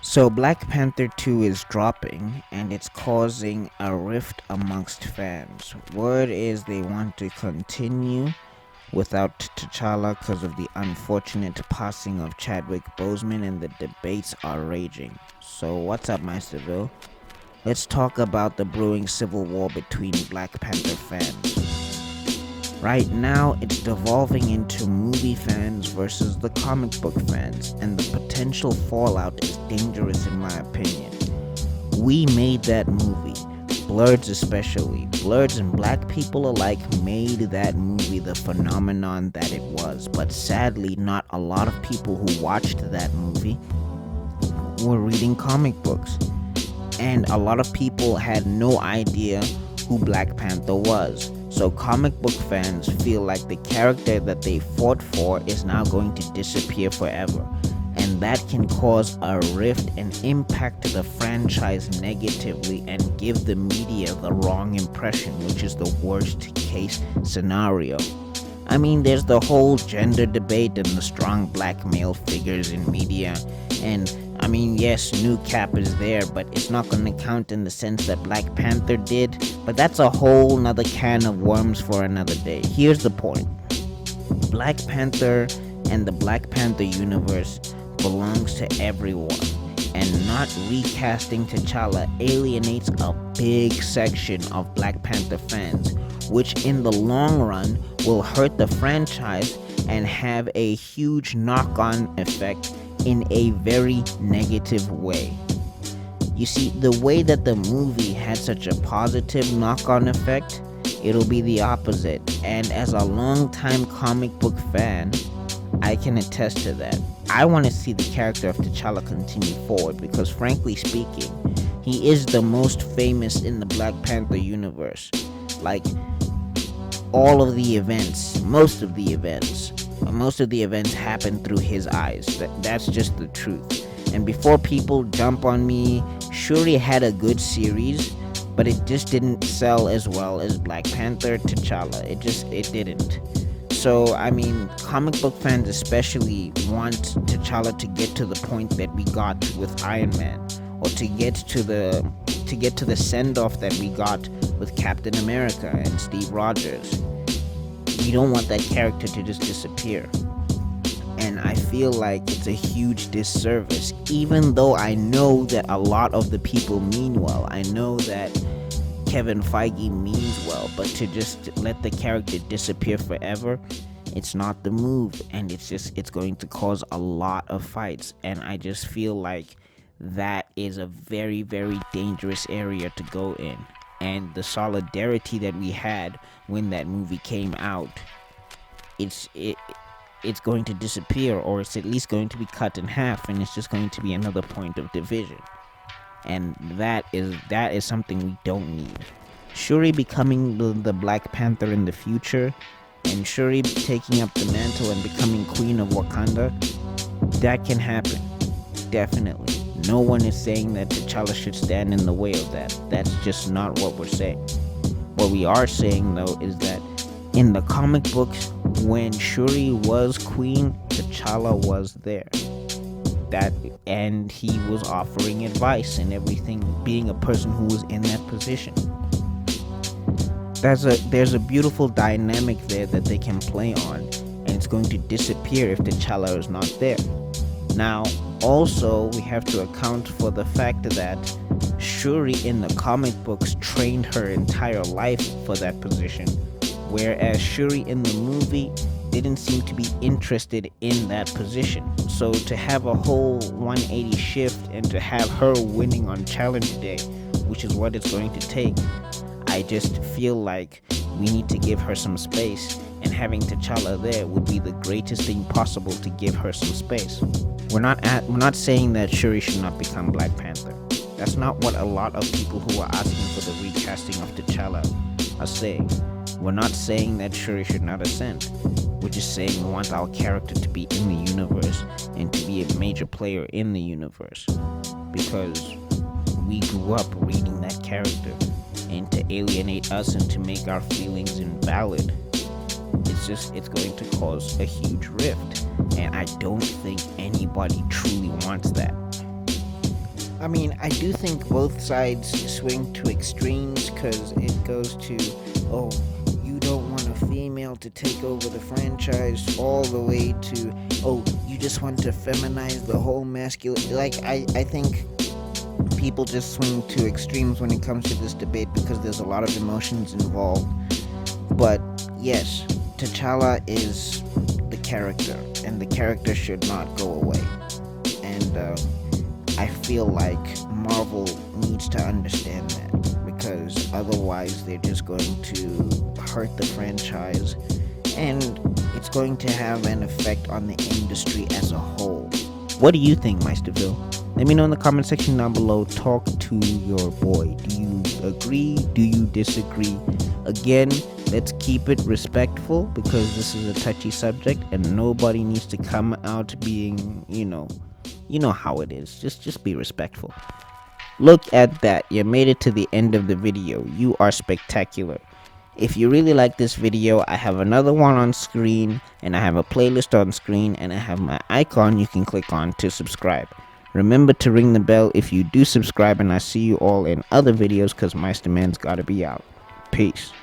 So Black Panther 2 is dropping and it's causing a rift amongst fans. Word is they want to continue without T'Challa because of the unfortunate passing of Chadwick Boseman, and the debates are raging. So what's up, my Seville? Let's talk about the brewing civil war between Black Panther fans. Right now, it's devolving into movie fans versus the comic book fans, and the potential fallout is dangerous in my opinion. We made that movie. Blurs especially. Blurs and black people alike made that movie the phenomenon that it was, but sadly not a lot of people who watched that movie were reading comic books. And a lot of people had no idea who Black Panther was. So comic book fans feel like the character that they fought for is now going to disappear forever. And that can cause a rift and impact the franchise negatively and give the media the wrong impression, which is the worst case scenario. I mean, there's the whole gender debate and the strong black male figures in media, and I mean, yes, New Cap is there, but it's not going to count in the sense that Black Panther did. But that's a whole nother can of worms for another day. Here's the point. Black Panther and the Black Panther universe belongs to everyone. And not recasting T'Challa alienates a big section of Black Panther fans, which in the long run will hurt the franchise and have a huge knock-on effect in a very negative way. You see, the way that the movie had such a positive knock-on effect, it'll be the opposite. And as a long-time comic book fan, I can attest to that. I want to see the character of T'Challa continue forward because, frankly speaking, he is the most famous in the Black Panther universe. Like, all of the events, most of the events happen through his eyes. That's just the truth. And before people jump on me, Shuri had a good series, but it just didn't sell as well as Black Panther T'Challa. It didn't. So, I mean, comic book fans especially want T'Challa to get to the point that we got with Iron Man, or to get to the send-off that we got with Captain America and Steve Rogers. You don't want that character to just disappear. And I feel like it's a huge disservice, even though I know that a lot of the people mean well. I know that Kevin Feige means well, but to just let the character disappear forever, it's not the move, and it's going to cause a lot of fights. And I just feel like that is a very, very dangerous area to go in. And the solidarity that we had when that movie came out, it's going to disappear, or it's at least going to be cut in half, and it's just going to be another point of division. And that is something we don't need. Shuri becoming the Black Panther in the future, and Shuri taking up the mantle and becoming Queen of Wakanda, that can happen. Definitely. No one is saying that T'Challa should stand in the way of that. That's just not what we're saying. What we are saying, though, is that in the comic books, when Shuri was queen, T'Challa was there. And he was offering advice and everything, being a person who was in that position. There's a beautiful dynamic there that they can play on, and it's going to disappear if T'Challa is not there. Now, also, we have to account for the fact that Shuri in the comic books trained her entire life for that position, whereas Shuri in the movie didn't seem to be interested in that position. So to have a whole 180 shift and to have her winning on Challenge Day, which is what it's going to take, I just feel like we need to give her some space, and having T'Challa there would be the greatest thing possible to give her some space. We're not saying that Shuri should not become Black Panther. That's not what a lot of people who are asking for the recasting of T'Challa are saying. We're not saying that Shuri should not ascend. We're just saying we want our character to be in the universe and to be a major player in the universe, because we grew up reading that character, and to alienate us and to make our feelings invalid, it's going to cause a huge rift, and I don't think anybody truly wants that. I mean, I do think both sides swing to extremes because it goes to, oh, you don't want a female to take over the franchise, all the way to, oh, you just want to feminize the whole masculine. Like, I think people just swing to extremes when it comes to this debate because there's a lot of emotions involved. But yes, T'Challa is the character, and the character should not go away. And I feel like Marvel needs to understand that because otherwise they're just going to hurt the franchise and it's going to have an effect on the industry as a whole. What do you think, Meisterville? Let me know in the comment section down below. Talk to your boy. Do you agree? Do you disagree? Again, let's keep it respectful because this is a touchy subject and nobody needs to come out being, you know how it is. Just be respectful. Look at that. You made it to the end of the video. You are spectacular. If you really like this video, I have another one on screen, and I have a playlist on screen, and I have my icon you can click on to subscribe. Remember to ring the bell if you do subscribe, and I see you all in other videos because Meisterman's gotta be out. Peace.